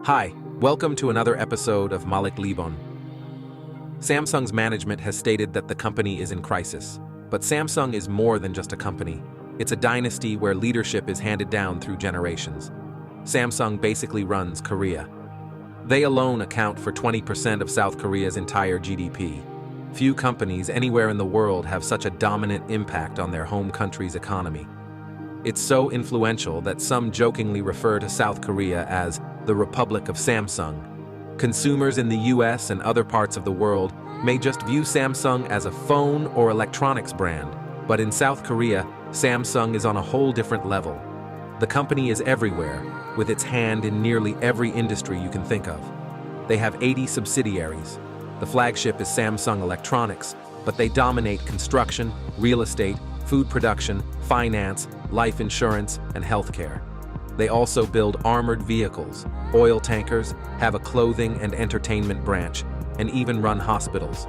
Hi, welcome to another episode of Malik Libon. Samsung's management has stated that the company is in crisis, but Samsung is more than just a company. It's a dynasty where leadership is handed down through generations. Samsung basically runs Korea. They alone account for 20% of South Korea's entire GDP. Few companies anywhere in the world have such a dominant impact on their home country's economy. It's so influential that some jokingly refer to South Korea as the Republic of Samsung. Consumers in the US and other parts of the world may just view Samsung as a phone or electronics brand, but in South Korea, Samsung is on a whole different level. The company is everywhere, with its hand in nearly every industry you can think of. They have 80 subsidiaries. The flagship is Samsung Electronics, but they dominate construction, real estate, food production, finance, life insurance, and healthcare. They also build armored vehicles, oil tankers, have a clothing and entertainment branch, and even run hospitals.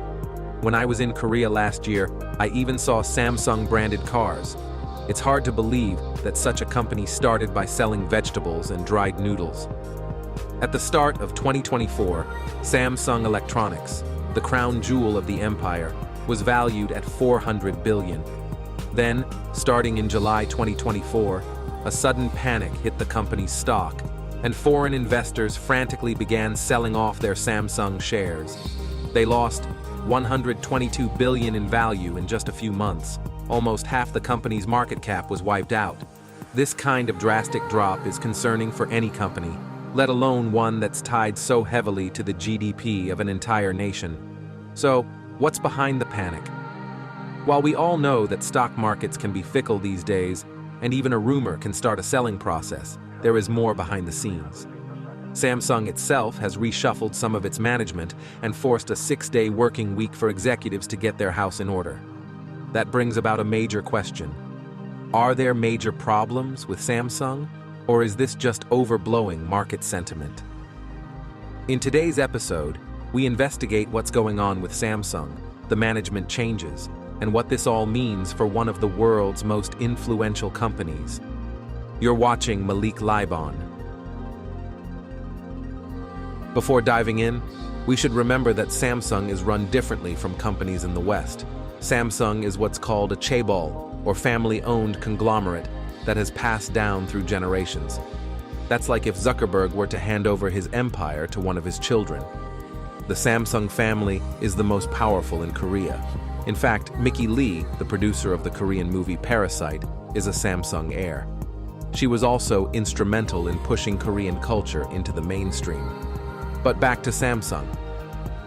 When I was in Korea last year, I even saw Samsung-branded cars. It's hard to believe that such a company started by selling vegetables and dried noodles. At the start of 2024, Samsung Electronics, the crown jewel of the empire, was valued at $400 billion. Then, starting in July 2024, a sudden panic hit the company's stock, and foreign investors frantically began selling off their Samsung shares. They lost $122 billion in value in just a few months. Almost half the company's market cap was wiped out. This kind of drastic drop is concerning for any company, let alone one that's tied so heavily to the GDP of an entire nation. So, what's behind the panic? While we all know that stock markets can be fickle these days, and even a rumor can start a selling process, there is more behind the scenes. Samsung itself has reshuffled some of its management and forced a 6-day working week for executives to get their house in order. That brings about a major question. Are there major problems with Samsung, or is this just overblowing market sentiment? In today's episode, we investigate what's going on with Samsung, the management changes, and what this all means for one of the world's most influential companies. You're watching Malik Libon. Before diving in, we should remember that Samsung is run differently from companies in the West. Samsung is what's called a chaebol, or family-owned conglomerate, that has passed down through generations. That's like if Zuckerberg were to hand over his empire to one of his children. The Samsung family is the most powerful in Korea. In fact, Mickey Lee, the producer of the Korean movie Parasite, is a Samsung heir. She was also instrumental in pushing Korean culture into the mainstream. But back to Samsung.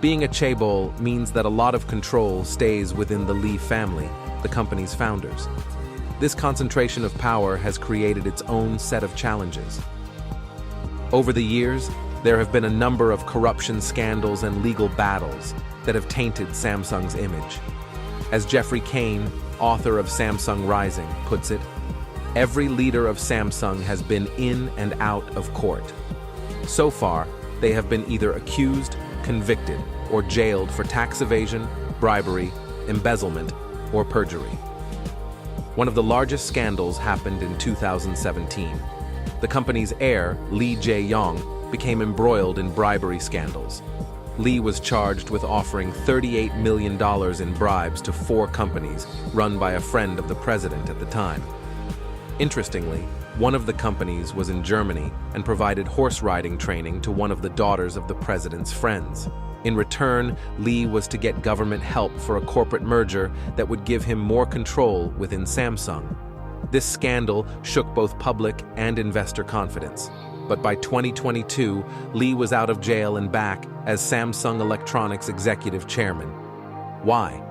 Being a chaebol means that a lot of control stays within the Lee family, the company's founders. This concentration of power has created its own set of challenges. Over the years, there have been a number of corruption scandals and legal battles that have tainted Samsung's image. As Jeffrey Kane, author of Samsung Rising, puts it, every leader of Samsung has been in and out of court. So far, they have been either accused, convicted, or jailed for tax evasion, bribery, embezzlement, or perjury. One of the largest scandals happened in 2017. The company's heir, Lee Jae-yong, became embroiled in bribery scandals. Lee was charged with offering $38 million in bribes to 4 companies run by a friend of the president at the time. Interestingly, one of the companies was in Germany and provided horse riding training to one of the daughters of the president's friends. In return, Lee was to get government help for a corporate merger that would give him more control within Samsung. This scandal shook both public and investor confidence. But by 2022, Lee was out of jail and back as Samsung Electronics executive chairman. Why?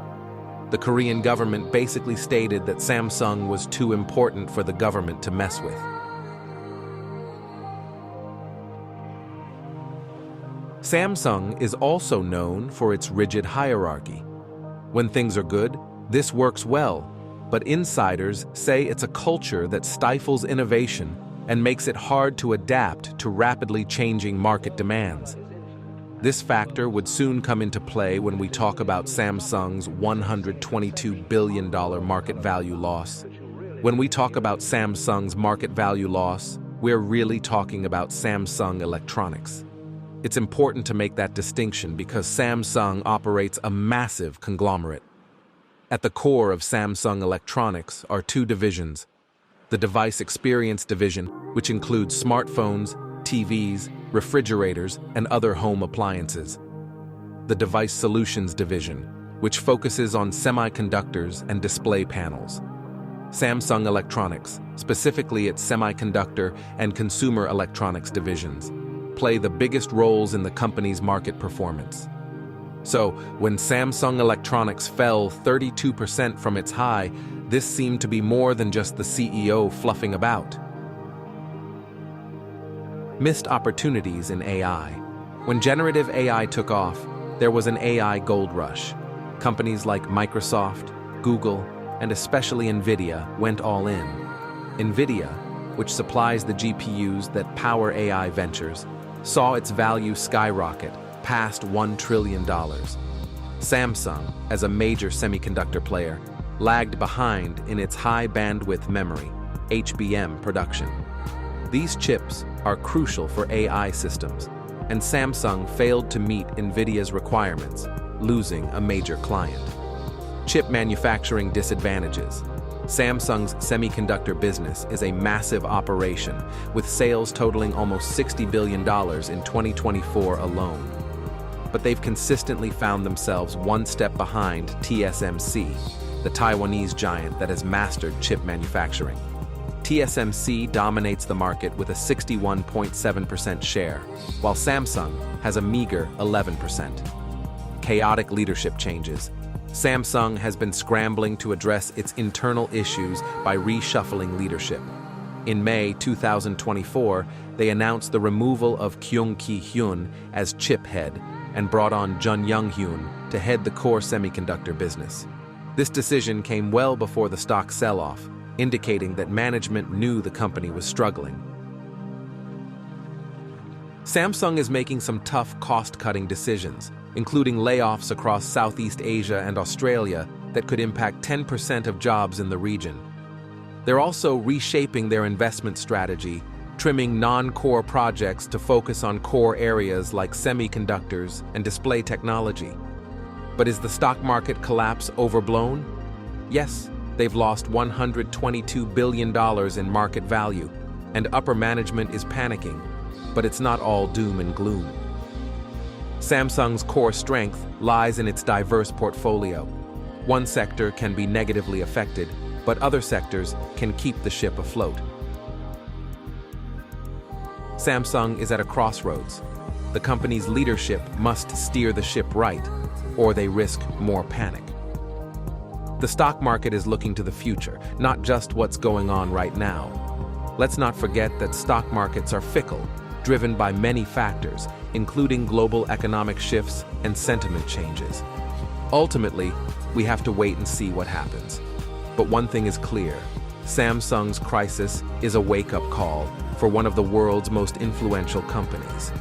The Korean government basically stated that Samsung was too important for the government to mess with. Samsung is also known for its rigid hierarchy. When things are good, this works well, but insiders say it's a culture that stifles innovation and makes it hard to adapt to rapidly changing market demands. This factor would soon come into play when we talk about Samsung's $122 billion market value loss. When we talk about Samsung's market value loss, we're really talking about Samsung Electronics. It's important to make that distinction because Samsung operates a massive conglomerate. At the core of Samsung Electronics are two divisions: the Device Experience Division, which includes smartphones, TVs, refrigerators, and other home appliances; the Device Solutions Division, which focuses on semiconductors and display panels. Samsung Electronics, specifically its semiconductor and consumer electronics divisions, play the biggest roles in the company's market performance. So, when Samsung Electronics fell 32% from its high, this seemed to be more than just the CEO fluffing about. Missed opportunities in AI. When generative AI took off, there was an AI gold rush. Companies like Microsoft, Google, and especially Nvidia went all in. Nvidia, which supplies the GPUs that power AI ventures, saw its value skyrocket past $1 trillion. Samsung, as a major semiconductor player, lagged behind in its high-bandwidth memory, HBM, production. These chips are crucial for AI systems, and Samsung failed to meet Nvidia's requirements, losing a major client. Chip manufacturing disadvantages. Samsung's semiconductor business is a massive operation, with sales totaling almost $60 billion in 2024 alone. But they've consistently found themselves one step behind TSMC, the Taiwanese giant that has mastered chip manufacturing. TSMC dominates the market with a 61.7% share, while Samsung has a meager 11%. Chaotic leadership changes. Samsung has been scrambling to address its internal issues by reshuffling leadership. In May 2024, they announced the removal of Kyung Ki-hyun as chip head and brought on Jun Young-hyun to head the core semiconductor business. This decision came well before the stock sell-off, indicating that management knew the company was struggling. Samsung is making some tough cost-cutting decisions, including layoffs across Southeast Asia and Australia that could impact 10% of jobs in the region. They're also reshaping their investment strategy, trimming non-core projects to focus on core areas like semiconductors and display technology. But is the stock market collapse overblown? Yes, they've lost $122 billion in market value, and upper management is panicking, but it's not all doom and gloom. Samsung's core strength lies in its diverse portfolio. One sector can be negatively affected, but other sectors can keep the ship afloat. Samsung is at a crossroads. The company's leadership must steer the ship right, or they risk more panic. The stock market is looking to the future, not just what's going on right now. Let's not forget that stock markets are fickle, driven by many factors, including global economic shifts and sentiment changes. Ultimately, we have to wait and see what happens. But one thing is clear: Samsung's crisis is a wake-up call for one of the world's most influential companies.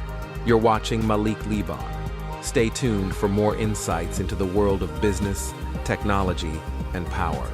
You're watching Malik Libon. Stay tuned for more insights into the world of business, technology, and power.